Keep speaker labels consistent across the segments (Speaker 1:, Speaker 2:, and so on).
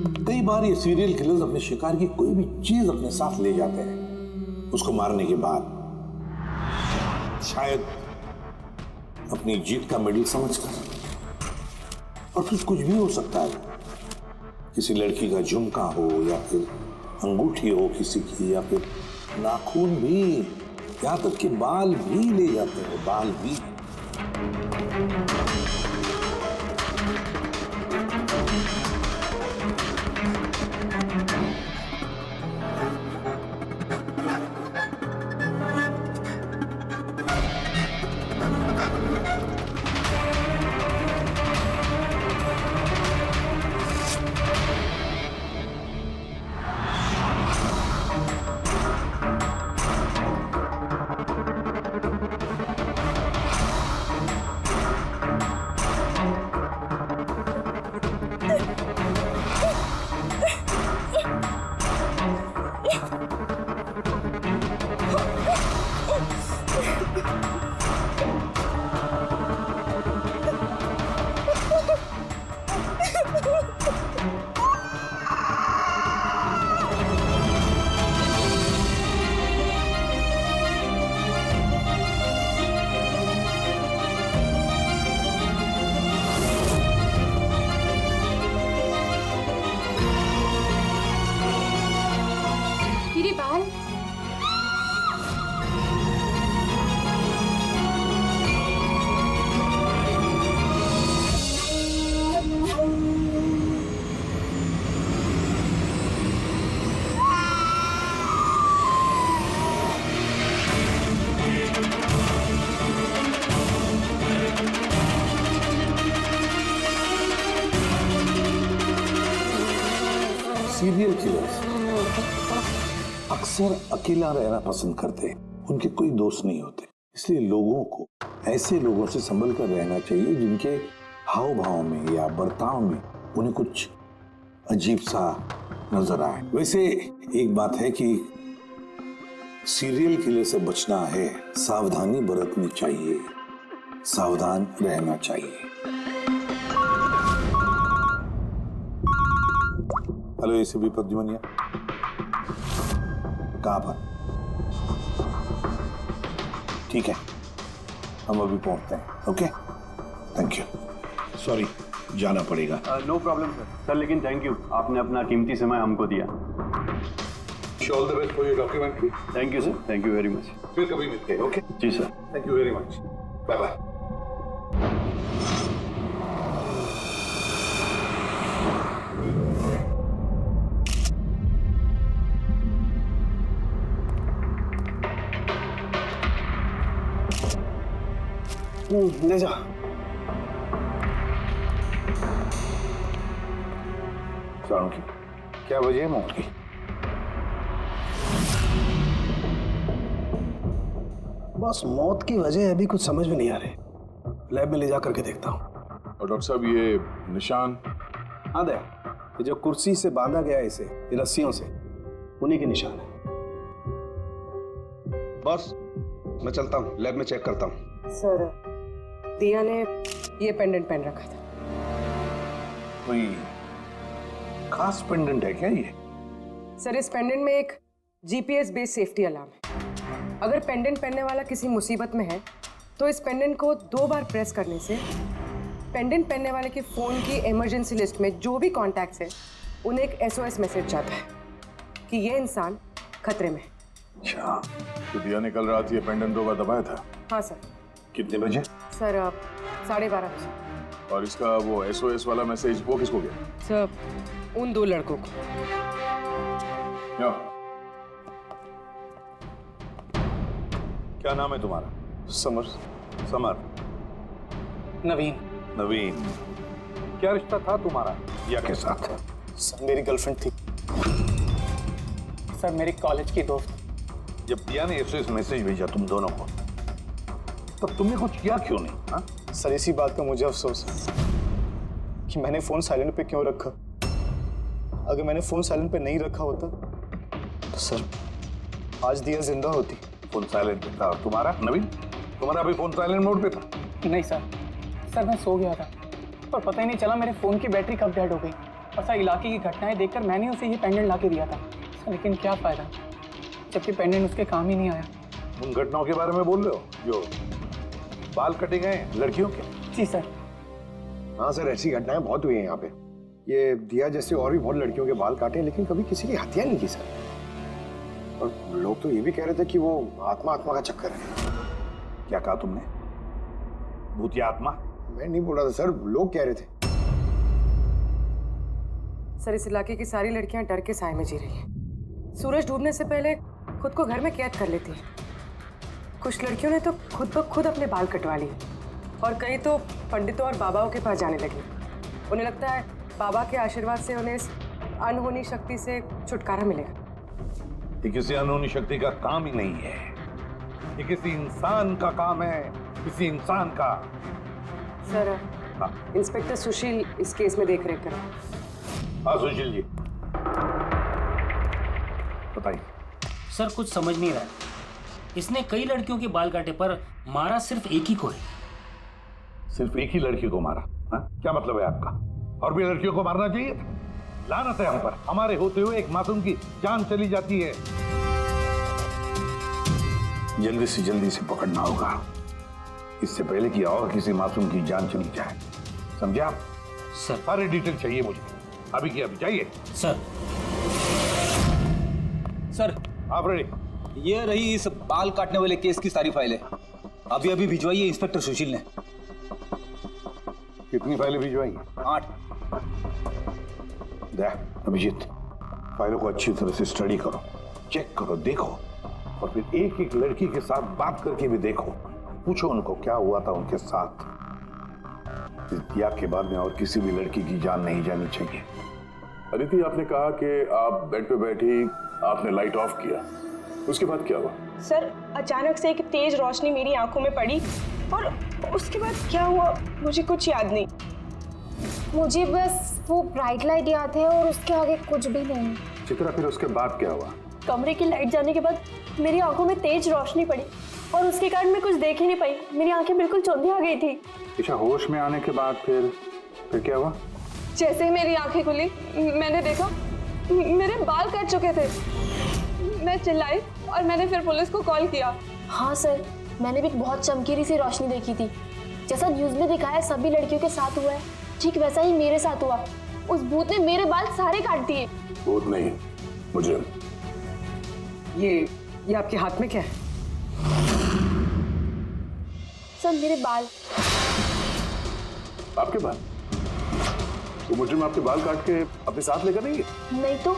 Speaker 1: कई बार ये serial killers अपने शिकार की कोई भी चीज अपने साथ ले जाते हैं, उसको मारने के बाद शायद अपनी जीत का मेडल समझकर। और फिर कुछ भी हो सकता है, किसी लड़की का झुमका हो या फिर अंगूठी हो किसी की, या फिर नाखून भी, यहां तक कि बाल भी ले जाते हैं, बाल भी। सीरियल किलर्स अक्सर अकेला रहना पसंद करते हैं, उनके कोई दोस्त नहीं होते। इसलिए लोगों को ऐसे लोगों से संभल कर रहना चाहिए जिनके हाव भाव में या बर्ताव में उन्हें कुछ अजीब सा नजर आए। वैसे एक बात है कि सीरियल किलर से बचना है, सावधानी बरतनी चाहिए, सावधान रहना चाहिए। हेलो एसीपी प्रद्युमन, कहाँ पर? ठीक है, हम अभी पहुंचते हैं। Okay, thank you. सॉरी, जाना पड़ेगा।
Speaker 2: नो प्रॉब्लम सर, लेकिन थैंक यू, आपने अपना कीमती समय हमको दिया।
Speaker 1: All the best for your documentary.
Speaker 2: Thank you sir, thank you very much.
Speaker 1: फिर कभी मिलते हैं। ओके
Speaker 2: जी sir,
Speaker 1: thank you very much, bye bye.
Speaker 3: ले जा।
Speaker 1: की क्या वजह है मौत की?
Speaker 3: बस मौत की वजह अभी कुछ समझ में नहीं आ रही। लैब में ले जा करके देखता हूँ।
Speaker 4: और डॉक्टर साहब ये निशान?
Speaker 3: हाँ दया, ये जो कुर्सी से बांधा गया है इसे, ये रस्सियों से, उन्हीं के निशान है। बॉस, मैं चलता हूँ, लैब में चेक करता हूँ।
Speaker 5: सर, दिया ने ये पेंडेंट पहन रखा था।
Speaker 1: कोई खास पेंडेंट है क्या ये?
Speaker 5: सर, इस पेंडेंट में एक जीपीएस बेस्ड सेफ्टी अलार्म है। अगर पेंडेंट पहनने वाला किसी मुसीबत में है तो इस पेंडेंट को 2 बार प्रेस करने से पेंडेंट पहनने वाले के फोन की इमरजेंसी लिस्ट में जो भी कॉन्टैक्ट्स हैं उन्हें एक SOS मैसेज जाता है कि ये इंसान खतरे में है।
Speaker 1: अच्छा,
Speaker 4: तो दिया ने कल रात ये पेंडेंट 2 बार दबाया था?
Speaker 5: हाँ सर।
Speaker 1: कितने बजे?
Speaker 5: सर, 12:30 बजे।
Speaker 4: और इसका वो SOS वाला मैसेज वो किसको गया?
Speaker 5: सर, उन 2 लड़कों को।
Speaker 1: क्या नाम है तुम्हारा?
Speaker 3: समर।
Speaker 1: समर।
Speaker 6: नवीन।
Speaker 1: नवीन। क्या रिश्ता था तुम्हारा दिया के साथ?
Speaker 3: सर, मेरी गर्लफ्रेंड थी।
Speaker 6: सर, मेरी कॉलेज की दोस्त।
Speaker 1: जब दिया ने SOS मैसेज भेजा तुम दोनों को, तब तुमने कुछ किया क्यों नहीं? हा?
Speaker 3: सर, इसी बात का मुझे अफसोस है कि मैंने फोन साइलेंट पे क्यों रखा। अगर मैंने फोन साइलेंट पे नहीं रखा होता तो सर आज दिया जिंदा होती।
Speaker 1: फोन साइलेंट पे था। और तुम्हारा नवीन, तुम्हारा भी फोन साइलेंट मोड पे था?
Speaker 6: नहीं सर, मैं सो गया था पर पता ही नहीं चला मेरे फोन की बैटरी कब डेड हो गई। और सर इलाके की घटनाएं देखकर मैंने उसे ये पेंडेंट ला के दिया था सर, लेकिन क्या फ़ायदा जबकि पेंडेंट उसके काम ही नहीं आया।
Speaker 1: उन घटनाओं के बारे में बोल रहे हो जो बाल कटे गए लड़कियों के?
Speaker 6: जी सर।
Speaker 7: हाँ सर, ऐसी घटनाएं बहुत हुई हैं यहाँ पे। ये दिया जैसे और भी बहुत लड़कियों के बाल काटे हैं, लेकिन कभी किसी की हत्या नहीं की सर। और लोग तो ये भी कह रहे थे कि वो आत्मा का चक्कर है।
Speaker 1: क्या कहा तुमने? भूत या आत्मा?
Speaker 7: मैं नहीं बोल रहा था सर, लोग कह रहे थे।
Speaker 5: सर, इस इलाके की सारी लड़कियां डर के साए में जी रही हैं। सूरज डूबने से पहले खुद को घर में कैद कर लेती हैं। कुछ लड़कियों ने तो खुद ब खुद अपने बाल कटवा लिए और कई तो पंडितों और बाबाओं के पास जाने लगी। उन्हें लगता है बाबा के आशीर्वाद से उन्हें इस अनहोनी शक्ति से छुटकारा मिलेगा।
Speaker 1: ये किसी अनहोनी शक्ति का काम ही नहीं है, ये किसी इंसान का काम है, किसी इंसान का।
Speaker 5: सर, इंस्पेक्टर सुशील इस केस में देख रेख करें।
Speaker 1: हाँ सुशील जी, बताइए।
Speaker 8: सर कुछ समझ नहीं रहा है। इसने कई लड़कियों के बाल काटे पर मारा सिर्फ एक ही को है।
Speaker 1: सिर्फ एक ही लड़की को मारा? हाँ? क्या मतलब है आपका? और भी लड़कियों को मारना चाहिए था? लानत है हम पर, हमारे होते हुए एक मासूम की जान चली जाती है। जल्दी से पकड़ना होगा, इससे पहले कि और किसी मासूम की जान चली जाए। समझे आप?
Speaker 8: सर।
Speaker 1: सारे डिटेल चाहिए मुझे, अभी की अभी चाहिए।
Speaker 8: सर।
Speaker 9: सर
Speaker 1: आप रेडी?
Speaker 9: ये रही इस बाल काटने वाले केस की सारी फाइलें, अभी अभी भिजवाई है इंस्पेक्टर सुशील ने।
Speaker 1: कितनी फाइलें भिजवाई?
Speaker 9: 8।
Speaker 1: अभिजीत, फाइलों को अच्छी तरह से स्टडी करो, चेक करो, देखो, और फिर एक एक लड़की के साथ बात करके भी देखो। पूछो उनको क्या हुआ था उनके साथ। इस दिया के बाद में और किसी भी लड़की की जान नहीं जानी चाहिए।
Speaker 4: अदिति, आपने कहा कि आप बेड पे बैठी, आपने लाइट ऑफ किया, उसके बाद क्या हुआ?
Speaker 10: सर, अचानक से एक तेज रोशनी मेरी आंखों में पड़ी और उसके बाद क्या हुआ मुझे कुछ याद नहीं।
Speaker 11: मुझे बस वो ब्राइट लाइट याद है और उसके आगे कुछ भी नहीं।
Speaker 4: चित्रा, फिर उसके बाद क्या हुआ?
Speaker 10: कमरे की लाइट जाने के बाद मेरी आंखों में तेज रोशनी पड़ी और उसके कारण मैं कुछ देख ही नहीं पाई। मेरी आंखें बिल्कुल चौंधी आ गई थी।
Speaker 4: ईशा, होश में आने के बाद फिर क्या हुआ?
Speaker 10: जैसे ही मेरी आंखें खुली मैंने देखा मेरे बाल कट चुके थे। मैं चिल्लाई और मैंने फिर पुलिस को कॉल किया।
Speaker 11: हाँ सर, मैंने भी बहुत चमकीली सी रोशनी देखी थी। जैसा न्यूज में दिखाया सभी लड़कियों के साथ हुआ है, ठीक वैसा ही मेरे साथ हुआ। उस भूत ने मेरे बाल सारे काट दिए।
Speaker 4: भूत नहीं, मुझे।
Speaker 5: ये आपके हाथ में क्या है?
Speaker 11: सर मेरे बाल।
Speaker 4: आपके बाल? वो मुजरिम आपके बाल काट के अपने साथ लेकर नहीं गए?
Speaker 11: नहीं तो।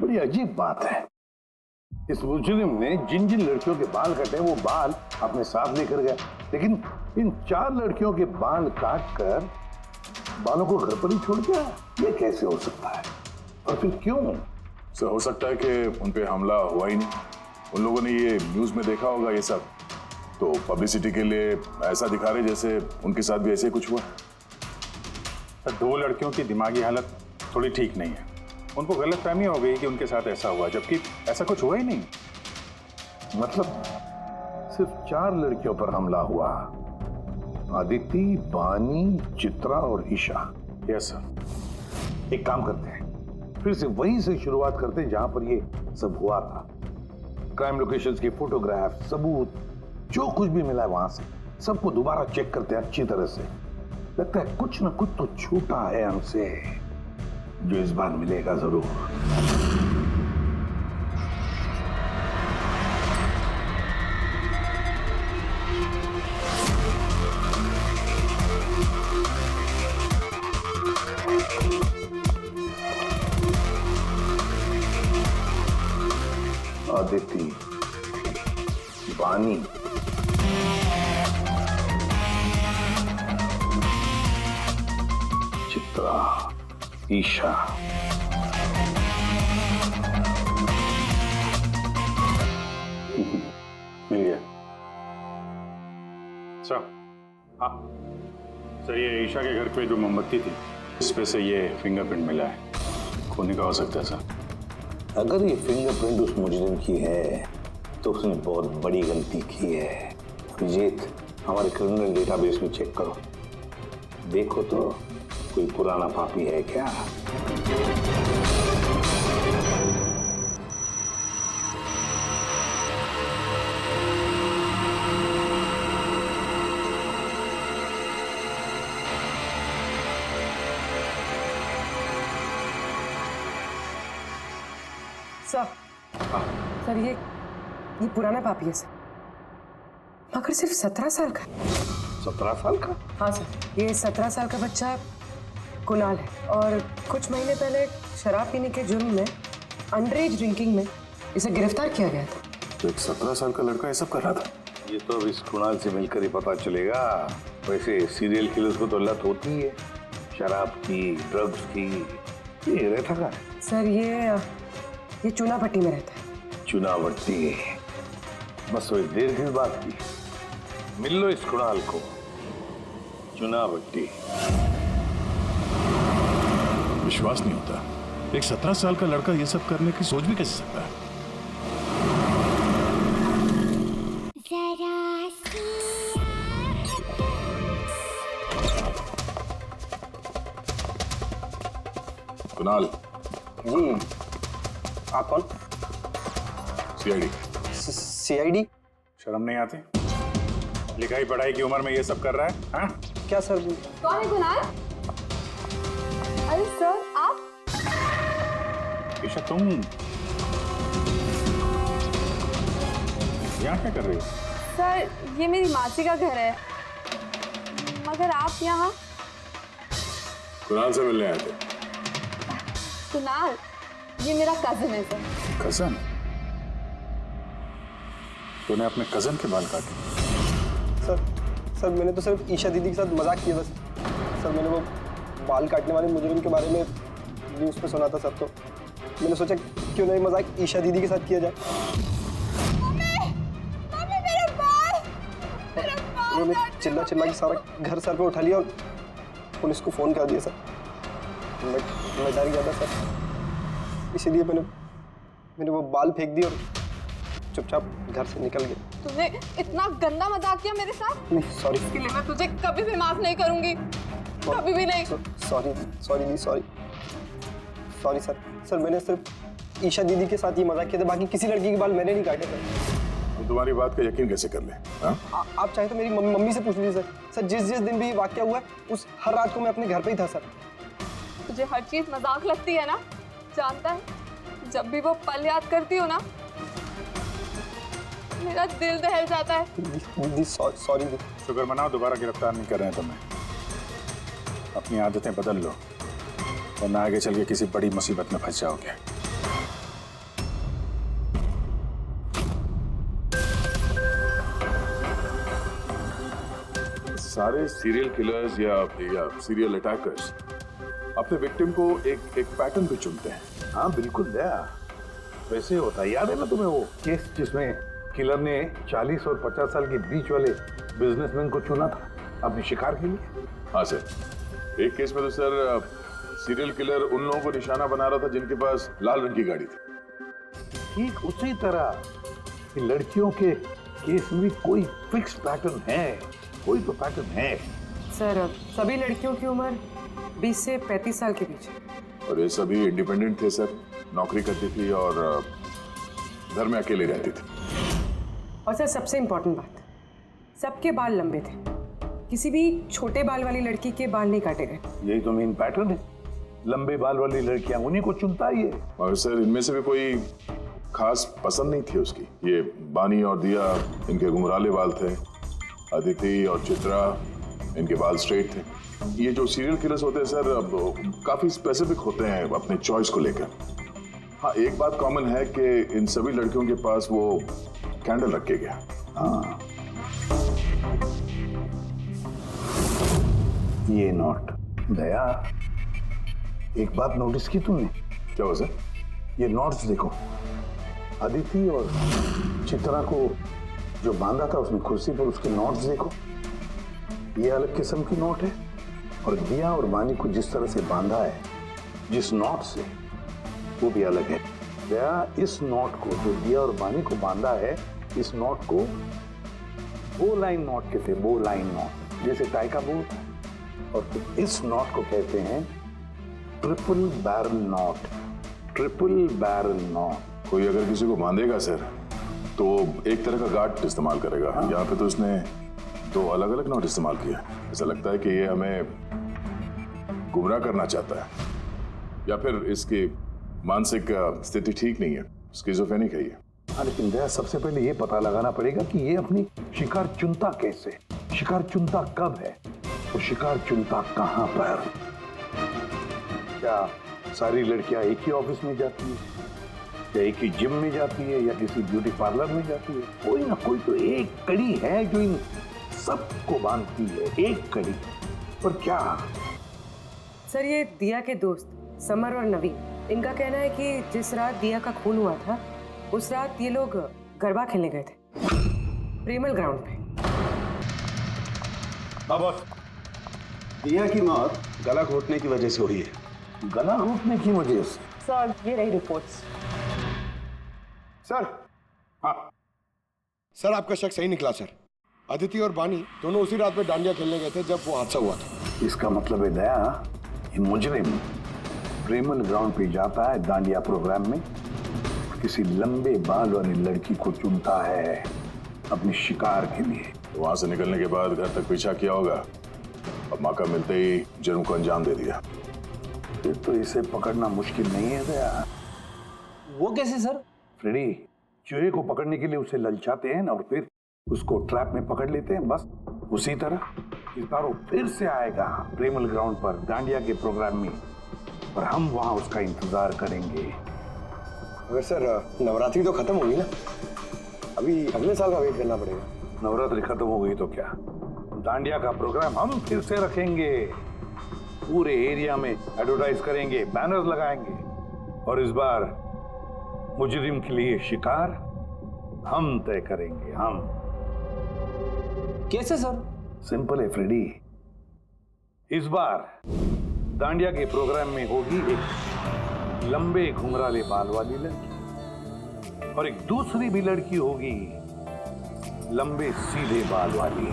Speaker 1: बड़ी अजीब बात है, इस मुजरिम ने जिन जिन लड़कियों के बाल कटे वो बाल अपने साथ लेकर गया, लेकिन इन 4 लड़कियों के बाल काट कर बालों को घर पर ही छोड़ गया। ये कैसे हो सकता है और फिर क्यों?
Speaker 4: सर, हो सकता है कि उन पे हमला हुआ ही नहीं। उन लोगों ने ये न्यूज में देखा होगा ये सब, तो पब्लिसिटी के लिए ऐसा दिखा रहे जैसे उनके साथ भी ऐसे कुछ हुआ।
Speaker 12: सर, 2 लड़कियों की दिमागी हालत थोड़ी ठीक नहीं है। उनको गलतफहमी हो गई कि उनके साथ ऐसा हुआ, जबकि ऐसा कुछ हुआ ही नहीं।
Speaker 1: मतलब सिर्फ 4 लड़कियों पर हमला हुआ? अदिति, बानी, चित्रा और ईशा।
Speaker 12: Yes sir.
Speaker 1: एक काम करते हैं, फिर से वहीं से शुरुआत करते हैं जहां पर ये सब हुआ था। क्राइम लोकेशंस की फोटोग्राफ, सबूत, जो कुछ भी मिला है वहां से सबको दोबारा चेक करते हैं अच्छी तरह से। लगता है कुछ ना कुछ तो छूटा है हमसे, जो इस बार मिलेगा जरूर। अदिति, बानी, चित्रा, ईशा।
Speaker 12: मिल गया सर। हाँ सर, ये ईशा के घर पे जो मोमबत्ती थी इस पे से ये फिंगरप्रिंट मिला है। खोने का हो सकता है सर।
Speaker 1: अगर ये फिंगरप्रिंट उस मुजरिम की है तो उसने बहुत बड़ी गलती की है। अभिजीत, हमारे क्रिमिनल डेटाबेस में चेक करो, देखो तो कोई पुराना पापी है क्या।
Speaker 5: सर ये पुराना पापी है सर, मगर सिर्फ 17 साल का।
Speaker 1: 17 साल का?
Speaker 5: हाँ सर, ये 17 साल का बच्चा कुणाल है और कुछ महीने पहले शराब पीने के जुर्म में अंडर एज ड्रिंकिंग में इसे गिरफ्तार किया गया था।
Speaker 12: तो एक 17 साल का लड़का ये सब कर रहा था?
Speaker 1: ये तो अब इस कुणाल से मिलकर ही पता चलेगा। वैसे सीरियल किलर्स को तो लत होती है शराब की, ड्रग्स की। ये रहता कहाँ है?
Speaker 5: सर ये चूनाभट्टी में रहता है।
Speaker 1: चुनावट्टी? बस थोड़ी देर की बात की, मिल लो इस कुणाल को। चुनावट्टी।
Speaker 4: विश्वास नहीं होता, एक 17 साल का लड़का ये सब करने की सोच भी कैसे सकता है? कुणाल
Speaker 3: जी, आप कौन?
Speaker 4: सीआईडी।
Speaker 3: सीआईडी?
Speaker 12: शर्म नहीं आती? लिखाई पढ़ाई की उम्र में ये सब कर रहा है? हाँ?
Speaker 3: क्या सर?
Speaker 10: कौन है कुणाल? अरे सर आप?
Speaker 12: ईशा तुम यहाँ क्या कर रही हो?
Speaker 10: सर ये मेरी मासी का घर है, मगर आप यहाँ?
Speaker 4: कुणाल से मिलने आए थे।
Speaker 10: कुणाल ये मेरा कजिन है सर।
Speaker 12: कजन? तूने अपने कजन के बाल काटे?
Speaker 3: सर मैंने तो सिर्फ ईशा दीदी के साथ मजाक किया था सर। मैंने वो बाल काटने वाले मुजरिम के बारे में न्यूज़ पे सुना था सर, तो मैंने सोचा क्यों नहीं मजाक ईशा दीदी के साथ किया जाए।
Speaker 10: मम्मी मेरे बाल!
Speaker 3: उन्होंने चिल्ला के सारा घर सर पे उठा लिया और पुलिस को फोन कर दिया सर। मैं डर गया था सर, इसीलिए मैंने वो बाल फेंक दिए और चुपचाप घर से निकल गया।
Speaker 10: तूने इतना गंदा मजाक किया मेरे साथ?
Speaker 3: नहीं सॉरी।
Speaker 10: इसके लिए मैं तुझे कभी भी माफ नहीं करूंगी, कभी भी नहीं। Sorry sir. मैंने सिर्फ ईशा दीदी के साथ ही मजाक किया था, बाकी किसी लड़की के बाल मैंने नहीं काटे थे।
Speaker 4: तो तुम्हारी बात का यकीन कैसे कर ले?
Speaker 3: आप चाहे तो मेरी मम्मी से पूछ लीजिए सर। जिस दिन भी वाकया हुआ उस हर रात को मैं अपने घर पे ही था सर।
Speaker 10: तुझे हर चीज मजाक लगती है ना? जानता है जब भी वो पल याद करती हो ना, मेरा दिल दहल जाता है।
Speaker 3: दीदी सॉरी।
Speaker 12: शुक्र मनाओ दोबारा गिरफ्तार नहीं कर रहे हैं तुम्हें। अपनी आदतें बदल लो वरना आगे चल के किसी बड़ी मुसीबत में फंस जाओगे।
Speaker 4: सारे सीरियल किलर्स या सीरियल अटैकर्स अपने विक्टिम को एक पैटर्न पे चुनते हैं।
Speaker 1: हाँ बिल्कुल दया, वैसे होता है। याद है ना तुम्हें वो केस जिसमें किलर ने 40 और 50 साल के बीच वाले बिजनेसमैन को चुना था अपने शिकार के लिए?
Speaker 4: हाँ सर, एक केस में तो सर सीरियल किलर उन लोगों को निशाना बना रहा था जिनके पास लाल रंग की गाड़ी थी।
Speaker 1: ठीक उसी तरह लड़कियों के केस में भी कोई फिक्स पैटर्न है, कोई तो पैटर्न है।
Speaker 5: सर सभी लड़कियों की उम्र 20 से 35 साल के बीच है।
Speaker 4: और ये सभी इंडिपेंडेंट थे सर, नौकरी करती थी और घर में अकेले रहती थी।
Speaker 5: और सर सबसे इम्पोर्टेंट बात, सबके बाल लंबे थे, किसी भी छोटे बाल वाली लड़की के बाल नहीं काटे गए।
Speaker 1: यही तो मेन पैटर्न है, लंबे बाल वाली लड़कियां उन्हीं को चुनता है ये।
Speaker 4: और सर इनमें से भी कोई खास पसंद नहीं थी उसकी। ये बानी और दिया, इनके घुंघराले बाल थे। अदिति और चित्रा, इनके बाल स्ट्रेट थे। ये जो सीरियल किलर्स होते हैं सर काफी स्पेसिफिक होते हैं अपने चॉइस को लेकर। हाँ एक बात कॉमन है कि इन सभी लड़कियों के पास वो कैंडल रख के गया।
Speaker 1: हाँ ये नोट दया, एक बात नोटिस की तुमने?
Speaker 4: क्या हुआ सर?
Speaker 1: ये नोट्स देखो, अदिति और चित्रा को जो बांधा था उसने कुर्सी पर, उसके नोट्स देखो, ये अलग किस्म की नोट है। और दिया और बानी को जिस तरह से बांधा है जिस नोट से, वो भी अलग है। दया, इस नॉट को जो दिया और बानी को बांधा है, इस नॉट को बो लाइन नॉट कहते हैं, बो लाइन नॉट, जैसे टाई का बो होता है। और फिर इस नॉट को कहते हैं triple barrel not, triple barrel not.
Speaker 4: कोई अगर किसी को बांधेगा सर तो एक तरह का गार्ड इस्तेमाल करेगा। यहाँ पे तो इसने 2 अलग अलग नॉट इस्तेमाल किया। ऐसा लगता है कि ये हमें गुमराह करना चाहता है, या फिर इसकी मानसिक स्थिति ठीक नहीं है, स्किज़ोफ्रेनिक है ये।
Speaker 1: हाँ, लेकिन दया सबसे पहले ये पता लगाना पड़ेगा कि ये अपनी शिकार चुनता कैसे, शिकार चुनता कब है, और शिकार चुनता कहाँ पर। क्या सारी लड़कियां एक ही ऑफिस में जाती है, या एक ही जिम में जाती है, या किसी ब्यूटी पार्लर में जाती है? कोई ना कोई तो एक कड़ी है जो इन सबको बांधती है, एक कड़ी। पर क्या?
Speaker 5: सर, ये दिया के दोस्त समर और नवीन, इनका कहना है कि जिस रात दिया का खून हुआ था उस रात ये लोग गरबा खेलने गए थे प्रेमल ग्राउंड पे।
Speaker 2: बॉस, दिया की मौत गला घोटने की वजह से हुई है।
Speaker 1: गला घोटने की वजह से?
Speaker 5: सर, ये रही रिपोर्ट्स।
Speaker 7: सर, हाँ सर, आपका शक सही निकला सर। अदिति और बानी दोनों उसी रात में डांडिया खेलने गए थे जब वो हादसा हुआ था।
Speaker 1: इसका मतलब है दया, ये मुजरिम प्रेमल ग्राउंड पे जाता है डांडिया प्रोग्राम में, किसी लंबे बाल वाली लड़की को चुनता है अपने शिकार के लिए।
Speaker 4: तो वहां से निकलने के बाद घर तक पीछा किया होगा, अब मौका मिलते ही जुर्म को अंजाम दे दिया।
Speaker 1: फिर तो इसे पकड़ना मुश्किल नहीं है दया।
Speaker 9: वो कैसे सर?
Speaker 1: फ्रेडी, चूहे को पकड़ने के लिए उसे ललचाते हैं ना, और फिर उसको ट्रैप में पकड़ लेते हैं, बस उसी तरह इस बार वो फिर से आएगा प्रेमल ग्राउंड पर डांडिया के प्रोग्राम में, और हम वहां उसका इंतजार करेंगे।
Speaker 7: मगर सर, नवरात्रि तो खत्म होगी ना, अभी अगले साल का वेट करना पड़ेगा।
Speaker 1: नवरात्रि खत्म हो गई तो क्या, डांडिया का प्रोग्राम हम फिर से रखेंगे, पूरे एरिया में एडवर्टाइज करेंगे, बैनर लगाएंगे, और इस बार मुजरिम के लिए शिकार हम तय करेंगे। हम।
Speaker 9: कैसे सर?
Speaker 1: सिंपल है फ्रेडी, इस बार डांडिया के प्रोग्राम में होगी एक लंबे घुंघराले बाल वाली लड़की, और एक दूसरी भी लड़की होगी लंबे सीधे बाल वाली।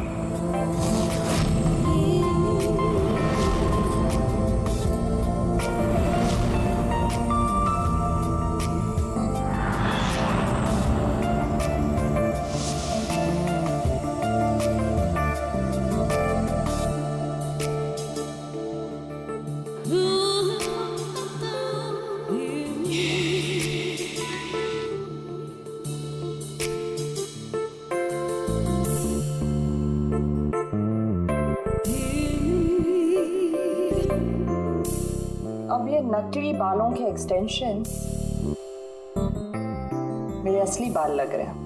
Speaker 13: अब ये नकली बालों के एक्सटेंशन मेरे असली बाल लग रहे हैं।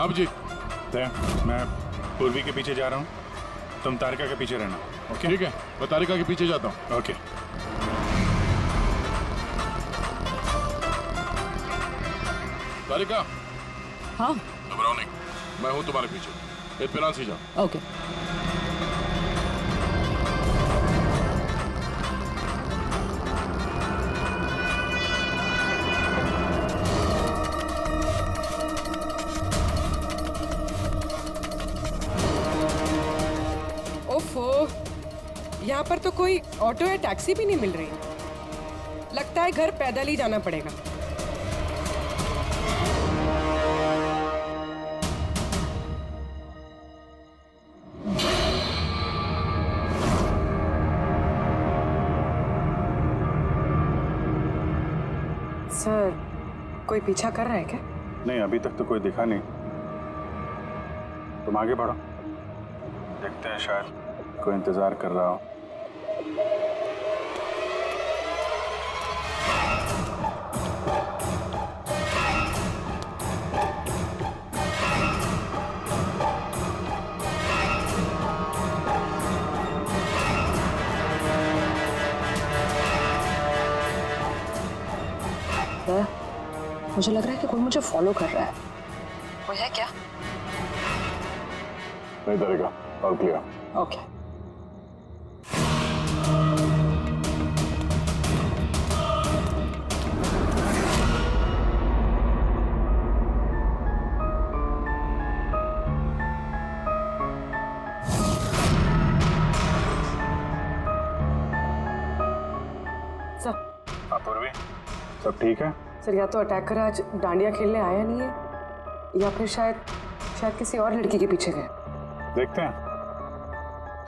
Speaker 4: आप जी
Speaker 12: तय, मैं पूर्वी के पीछे जा रहा हूँ, तुम तारिका के पीछे रहना। ओके
Speaker 4: ठीक है, मैं तारिका के पीछे जाता हूँ।
Speaker 12: ओके।
Speaker 4: तारिका।
Speaker 5: हाँ।
Speaker 4: घबराओ नहीं, मैं हूँ तुम्हारे पीछे। इत्मीनान से जाओ।
Speaker 5: ओके। ओफो, यहाँ पर तो कोई ऑटो या टैक्सी भी नहीं मिल रही। लगता है घर पैदल ही जाना पड़ेगा। सर, कोई पीछा कर रहा है क्या?
Speaker 12: नहीं, अभी तक तो कोई दिखा नहीं। तुम आगे बढ़ो, देखते हैं, शायद कोई इंतजार कर रहा हो।
Speaker 13: मुझे लग रहा है कि कोई मुझे फॉलो कर रहा है। कोई है क्या?
Speaker 4: नहीं तारिका, और क्लियर।
Speaker 13: ओके।
Speaker 5: सर।
Speaker 12: पूर्वी, सब ठीक है?
Speaker 5: सर, या तो अटैकर आज डांडिया खेलने आया नहीं है, या फिर शायद किसी और लड़की के पीछे गए।
Speaker 12: देखते हैं,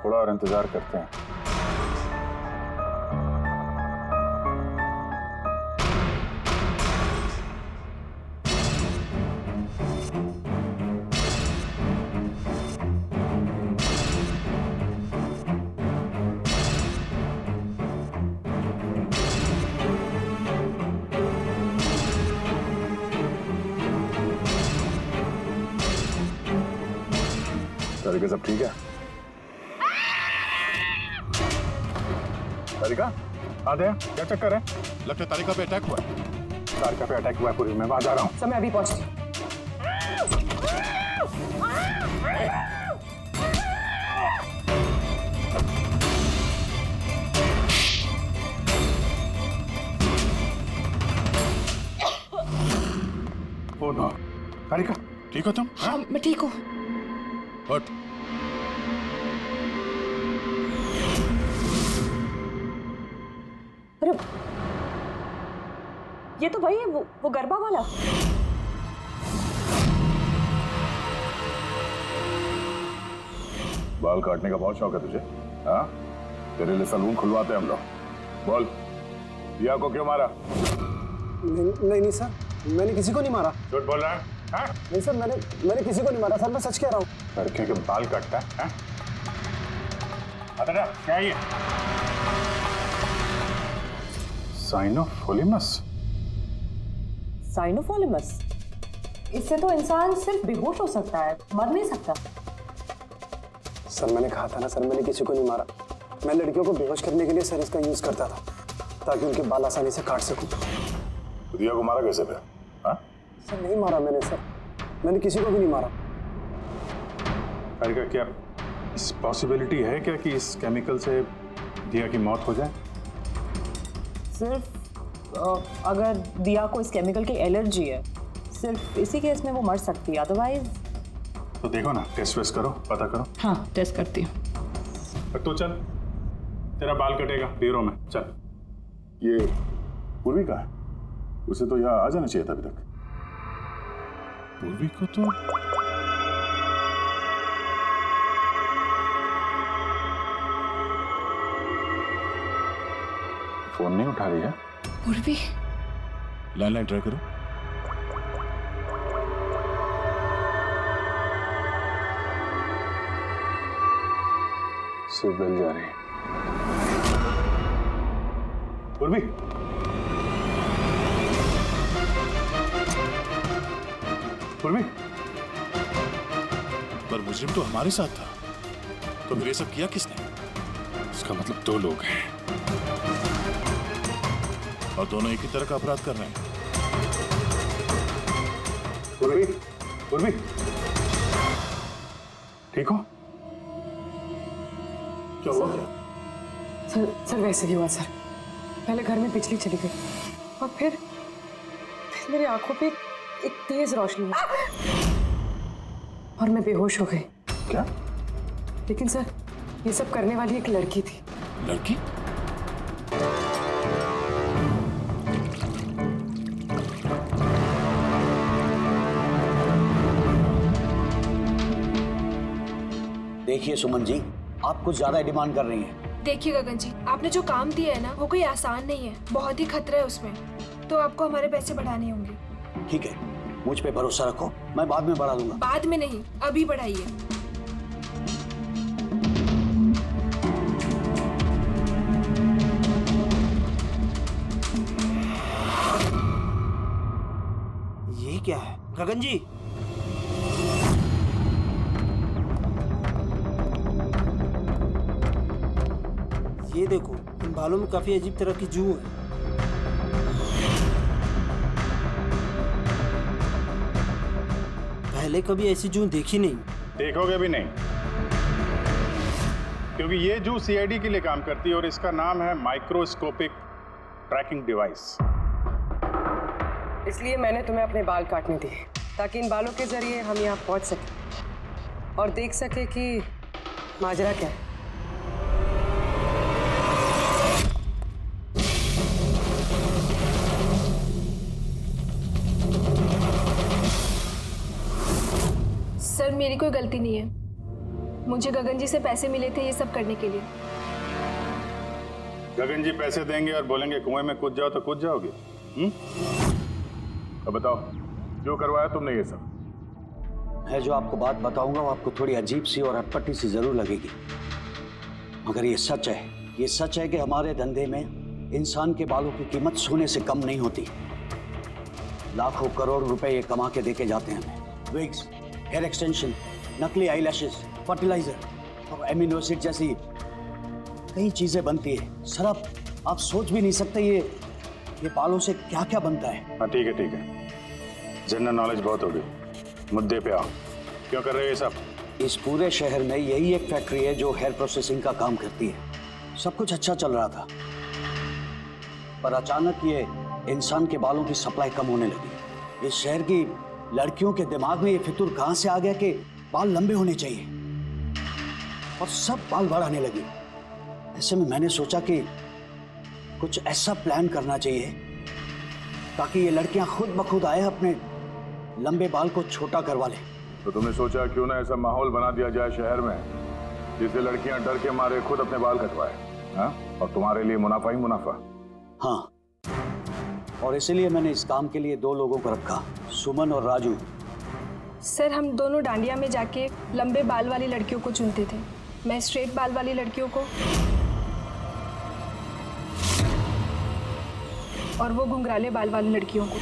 Speaker 12: थोड़ा और इंतजार करते हैं। तारिका, सब ठीक है? तारिका, आते हैं, क्या चक्कर है?
Speaker 4: लगता है तारिका पे अटैक हुआ है।
Speaker 12: तारिका पे अटैक हुआ है पूरी, मैं वहां जा रहा हूँ।
Speaker 5: समय अभी पहुंचती।
Speaker 12: ओ नो, तारिका,
Speaker 4: ठीक हो तुम?
Speaker 5: हाँ, मैं ठीक हूँ।
Speaker 4: हट।
Speaker 13: अरे, ये तो वही है, वो गरबा वाला।
Speaker 4: बाल काटने का बहुत शौक है तुझे? हाँ, तेरे लिए सलून खुलवाते हैं हम लोग। बोल, दिया को क्यों मारा?
Speaker 3: नहीं सर, मैंने किसी को नहीं मारा।
Speaker 12: झूठ बोल रहा है? हाँ?
Speaker 3: नहीं सर, मैंने किसी को नहीं मारा सर, मैं सच कह रहा हूँ।
Speaker 12: लड़कियों के बाल काटता है? अरे क्या ये? साइनोफोलिमस?
Speaker 13: साइनोफोलिमस? इससे तो इंसान सिर्फ बेहोश हो सकता है, मर नहीं सकता।
Speaker 3: सर, मैंने कहा था ना सर, मैंने किसी को नहीं मारा। मैं लड़कियों को बेहोश करने के लिए सर इसका यूज करता था, ताकि उनके बाल आसानी से काट सकूं।
Speaker 4: दिया को मारा कैसे पे? हाँ?
Speaker 3: सर, नहीं मारा मैंने सर, मैंने किसी को भी नहीं मारा।
Speaker 12: तारिका, क्या इस पॉसिबिलिटी है क्या कि इस केमिकल से दिया की मौत हो जाए?
Speaker 13: सिर्फ अगर दिया को इस केमिकल की एलर्जी है, सिर्फ इसी केस में वो मर सकती है, अदरवाइज।
Speaker 12: तो देखो ना, टेस्ट वेस्ट करो, पता करो।
Speaker 13: हाँ, टेस्ट करती हूँ।
Speaker 12: तो चल, तेरा बाल कटेगा ब्यूरो में, चल।
Speaker 4: ये पूर्वी का है, उसे तो यहाँ आ जाना चाहिए था अभी तक। पूर्वी को तो
Speaker 12: फोन नहीं उठा रही है।
Speaker 5: पूर्वी,
Speaker 4: लैंडलाइन ट्राई करो।
Speaker 12: सिर्फ बेल जा रही है। पूर्वी, पूर्वी,
Speaker 4: पर मुजरिम तो हमारे साथ था, तो फिर ये सब किया किसने? इसका मतलब दो लोग हैं और दोनों एक ही तरह का अपराध कर रहे हैं।
Speaker 12: पूर्वी, ठीक हो?
Speaker 4: क्या हुआ?
Speaker 5: सर वैसे ही हुआ सर। पहले घर में बिजली चली गई और फिर मेरी आंखों पे एक तेज रोशनी आई और मैं बेहोश हो गई।
Speaker 4: क्या?
Speaker 5: लेकिन सर ये सब करने वाली एक लड़की थी।
Speaker 4: लड़की?
Speaker 14: देखिए सुमन जी, आप कुछ ज्यादा डिमांड कर रही हैं।
Speaker 11: देखिए गगन जी, आपने जो काम दिया है ना वो कोई आसान नहीं है, बहुत ही खतरा है उसमें, तो आपको हमारे पैसे बढ़ाने होंगे।
Speaker 14: ठीक है, मुझ पे भरोसा रखो, मैं बाद में बढ़ा दूंगा।
Speaker 11: बाद में नहीं, अभी बढ़ाइए।
Speaker 15: ये क्या है गगन जी? ये देखो, इन बालों में काफी अजीब तरह की जू है। पहले कभी ऐसी जू देखी नहीं।
Speaker 12: देखोगे भी नहीं, क्योंकि ये जू सीआईडी के लिए काम करती है और इसका नाम है माइक्रोस्कोपिक ट्रैकिंग डिवाइस।
Speaker 5: इसलिए मैंने तुम्हें अपने बाल काटने दिए ताकि इन बालों के जरिए हम यहाँ पहुँच सके और देख सके कि माजरा क्या है।
Speaker 11: सर मेरी कोई गलती नहीं है, मुझे गगन जी से पैसे मिले थे ये सब करने के लिए।
Speaker 12: गगन जी पैसे देंगे और बोलेंगे कुएं में कूद जाओ तो कूद जाओगे? अब बताओ, जो करवाया तुमने ये सब?
Speaker 14: मैं जो आपको बात बताऊंगा वो आपको थोड़ी अजीब सी और अटपटी सी जरूर लगेगी, मगर ये सच है। ये सच है कि हमारे धंधे में इंसान के बालों की कीमत सोने से कम नहीं होती। लाखों करोड़ रुपए ये कमा के देके जाते हैं हमें। विग्स, हेयर एक्सटेंशन, नकली आईलैशेस, फर्टिलाइजर और एमिनो एसिड जैसी कई चीजें बनती है। सर आप सोच भी नहीं सकते ये बालों से क्या क्या बनता है।
Speaker 12: हाँ ठीक है, जनरल नॉलेज बहुत हो गई, मुद्दे पे आओ। क्यों कर रहे हो ये सब?
Speaker 14: इस पूरे शहर में यही एक फैक्ट्री है जो हेयर प्रोसेसिंग का काम करती है। सब कुछ अच्छा चल रहा था, पर अचानक ये इंसान के बालों की सप्लाई कम होने लगी। इस शहर की लड़कियों के दिमाग में ये फितूर कहां से आ गया कि बाल लंबे होने चाहिए, और सब बाल बढ़ाने लगी। ऐसे में मैंने सोचा कि कुछ ऐसा प्लान करना चाहिए ताकि ये लड़कियां खुद ब खुद आए अपने लंबे बाल को छोटा करवा लें।
Speaker 4: तो तुमने सोचा क्यों ना ऐसा माहौल बना दिया जाए शहर में जिससे लड़कियां डर के मारे खुद अपने बाल कटवाए, हाँ? और तुम्हारे लिए मुनाफा ही मुनाफा।
Speaker 14: हाँ, और इसीलिए मैंने इस काम के लिए दो लोगों को रखा, सुमन और राजू।
Speaker 11: सर हम दोनों डांडिया में जाके लंबे बाल वाली लड़कियों को चुनते थे, मैं स्ट्रेट बाल वाली लड़कियों को और वो घुंघराले बाल वाली लड़कियों को।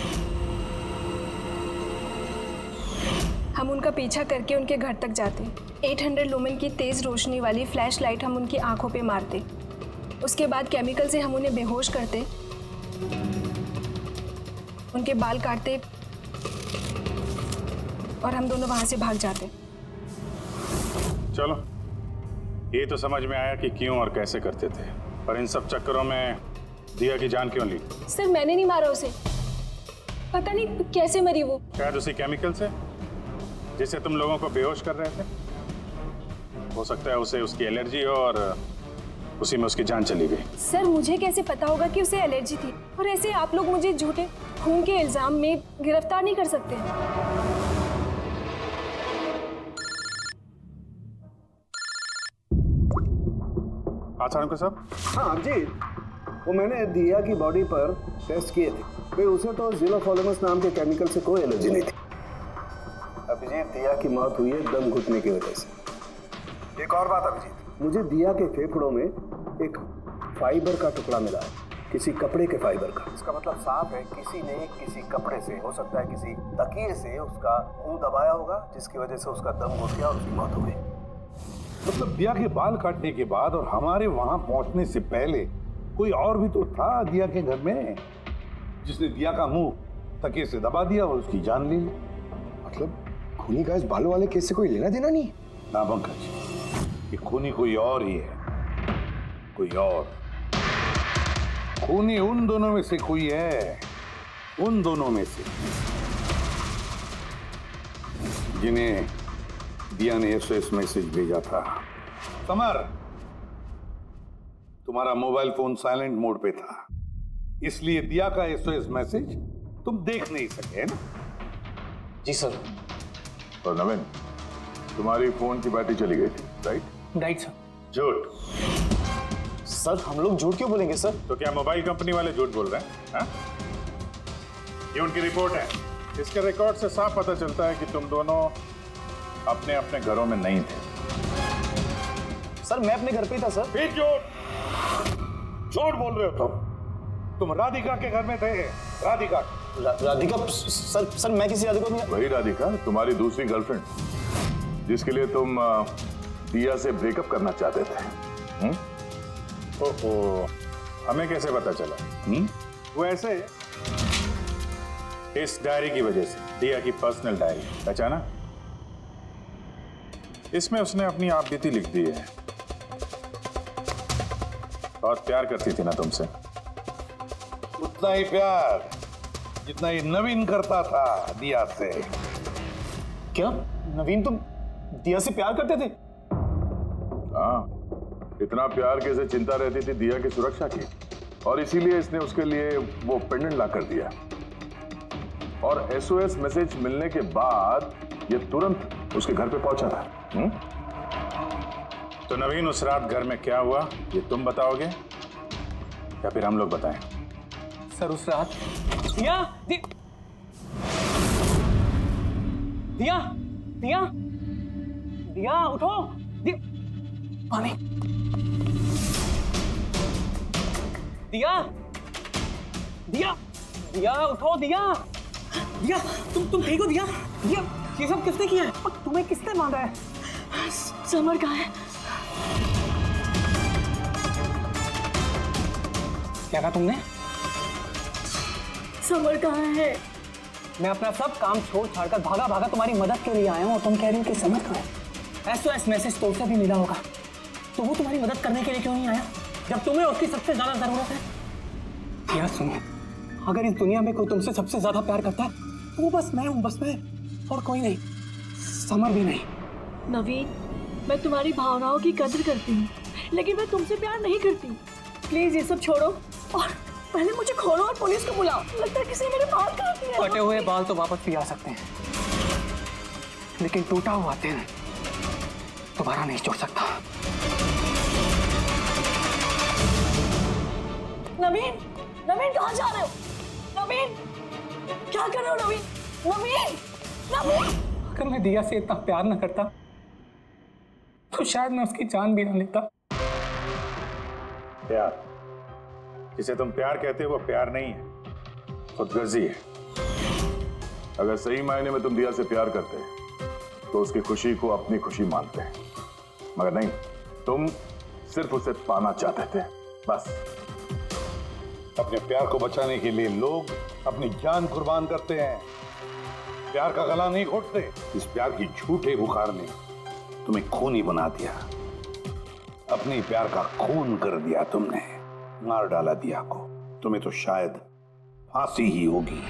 Speaker 11: हम उनका पीछा करके उनके घर तक जाते, 800 लुमेन की तेज रोशनी वाली फ्लैश लाइट हम उनकी आंखों पे मारते, उसके बाद केमिकल से हम उन्हें बेहोश करते, उनके बाल काटते और हम दोनों वहां से भाग जाते।
Speaker 12: चलो, ये तो समझ में आया कि क्यों और कैसे करते थे, पर इन सब चक्करों में दिया की जान क्यों ली?
Speaker 11: सर मैंने नहीं मारा उसे, पता नहीं कैसे मरी वो।
Speaker 12: शायद उसी केमिकल से जिससे तुम लोगों को बेहोश कर रहे थे। हो सकता है उसे उसकी एलर्जी हो और उसी में उसकी जान चली गई।
Speaker 11: सर मुझे कैसे पता होगा कि उसे एलर्जी थी, और ऐसे आप लोग मुझे झूठे खून के इल्जाम में गिरफ्तार नहीं कर सकते।
Speaker 12: आचार्य साहब।
Speaker 3: हाँ अभिजीत, वो मैंने दिया की बॉडी पर टेस्ट किए थे, भाई उसे तो ज़िलोफोलेमस नाम के केमिकल से कोई एलर्जी नहीं थी। अभिजीत, दिया की मौत हुई है दम घुटने की वजह से। एक और बात अभिजीत, मुझे दिया के फेफड़ों में एक फाइबर का टुकड़ा मिला है
Speaker 1: किसी कपड़े के फाइबर का।
Speaker 7: इसका मतलब साफ है किसी ने किसी कपड़े से, हो सकता है किसी तकिए से, उसका मुंह दबाया होगा, जिसकी वजह से उसका दम घुट गया और उसकी मौत हो गई।
Speaker 1: मतलब दिया के बाल काटने के बाद और हमारे वहां पहुंचने से पहले कोई और भी तो था दिया के घर में, जिसने दिया का मुंह तकिए से दबा दिया और उसकी जान ले ली।
Speaker 7: मतलब खूनी का इस बालों वाले केस से कोई लेना देना नहीं?
Speaker 1: ना पंकज, ये खूनी कोई और ही है, कोई और। खूनी उन दोनों में से कोई है, उन दोनों में से जिन्हें दिया ने एसओएस मैसेज भेजा था। समर, तुम्हारा मोबाइल फोन साइलेंट मोड पे था, इसलिए दिया का एसओएस मैसेज तुम देख नहीं सके, है ना?
Speaker 3: जी सर।
Speaker 4: और नवीन, तुम्हारी फोन की बैटरी चली गई थी, राइट?
Speaker 6: Right sir.
Speaker 4: झूठ।
Speaker 3: सर हम लोग झूठ क्यों बोलेंगे सर?
Speaker 12: तो क्या मोबाइल कंपनी वाले झूठ बोल रहे हैं? हाँ? ये उनकी रिपोर्ट है। इसके रिकॉर्ड से साफ पता चलता है कि तुम दोनों अपने अपने घरों में नहीं थे।
Speaker 3: सर मैं अपने घर पे ही था सर।
Speaker 1: फिर झूठ बोल रहे हो तुम राधिका के घर में थे। राधिका
Speaker 3: राधिका सर मैं किसी राधिका नहीं।
Speaker 4: वही राधिका, तुम्हारी दूसरी गर्लफ्रेंड, जिसके लिए तुम दिया से ब्रेकअप करना चाहते थे।
Speaker 12: ओहो, हमें कैसे पता चला? वो ऐसे, इस डायरी की वजह से, दिया की पर्सनल डायरी, पहचाना? इसमें उसने अपनी आप बीती लिख दी है। बहुत प्यार करती थी ना तुमसे।
Speaker 1: उतना ही प्यार जितना ये नवीन करता था दिया से।
Speaker 3: क्या नवीन तुम दिया से प्यार करते थे?
Speaker 4: हाँ, इतना प्यार कैसे चिंता रहती थी दिया की सुरक्षा की, और इसीलिए इसने उसके लिए वो पेंडेंट ला कर दिया। और एसओएस मैसेज मिलने के बाद ये तुरंत उसके घर पे पहुंचा था।
Speaker 12: तो नवीन, उस रात घर में क्या हुआ ये तुम बताओगे या फिर हम लोग बताएं?
Speaker 6: सर उस रात दिया दिया दिया दिया उठो। पानी। दिया दिया दिया उठो। दिया दिया तुम ठीक हो? दिया दिया ये सब किसने किया है? और तुम्हें किसने मारा है?
Speaker 11: समर कहाँ है?
Speaker 6: क्या कहा तुमने?
Speaker 11: समर कहाँ है?
Speaker 6: मैं अपना सब काम छोड़ छाड़कर भागा भागा तुम्हारी मदद के लिए आया हूँ, और तुम कह रही हो कि समर कहाँ है? एसओएस मैसेज तो उसे भी मिला होगा, तो वो तुम्हारी मदद करने के लिए क्यों नहीं आया जब तुम्हें उसकी सबसे ज्यादा जरूरत है? क्या सुनो, अगर इस दुनिया में कोई तुमसे सबसे ज्यादा प्यार करता है तो वो बस मैं हूँ, बस मैं, और कोई नहीं, समर भी नहीं।
Speaker 11: नवीन, मैं तुम्हारी भावनाओं की कदर करती हूँ, लेकिन मैं तुमसे प्यार नहीं करती। प्लीज ये सब छोड़ो और पहले मुझे खोलो और पुलिस को बुलाओ। लगता है किसी ने मेरे बाल काट दिए।
Speaker 6: कटे हुए बाल तो वापस भी आ सकते हैं, लेकिन टूटा हुआ दिल दोबारा नहीं जोड़ सकता।
Speaker 11: नवीन, नवीन कहाँ जा रहे हो? नवीन, क्या कर रहे हो? नवीन, नवीन, नवीन।
Speaker 6: अगर मैं दिया से इतना प्यार न करता तो शायद मैं उसकी जान भी न लेता।
Speaker 12: प्यार, जिसे तुम प्यार कहते हो वो प्यार नहीं है, खुदगर्जी है।
Speaker 4: अगर सही मायने में तुम दिया से प्यार करते तो उसकी खुशी को अपनी खुशी मानते, मगर नहीं, तुम सिर्फ उसे पाना चाहते थे, बस।
Speaker 1: अपने प्यार को बचाने के लिए लोग अपनी जान कुर्बान करते हैं, प्यार का गला नहीं घोटते। इस प्यार की झूठे बुखार ने तुम्हें खूनी बना दिया, अपने प्यार का खून कर दिया तुमने, मार डाला दिया को। तुम्हें तो शायद फांसी ही होगी।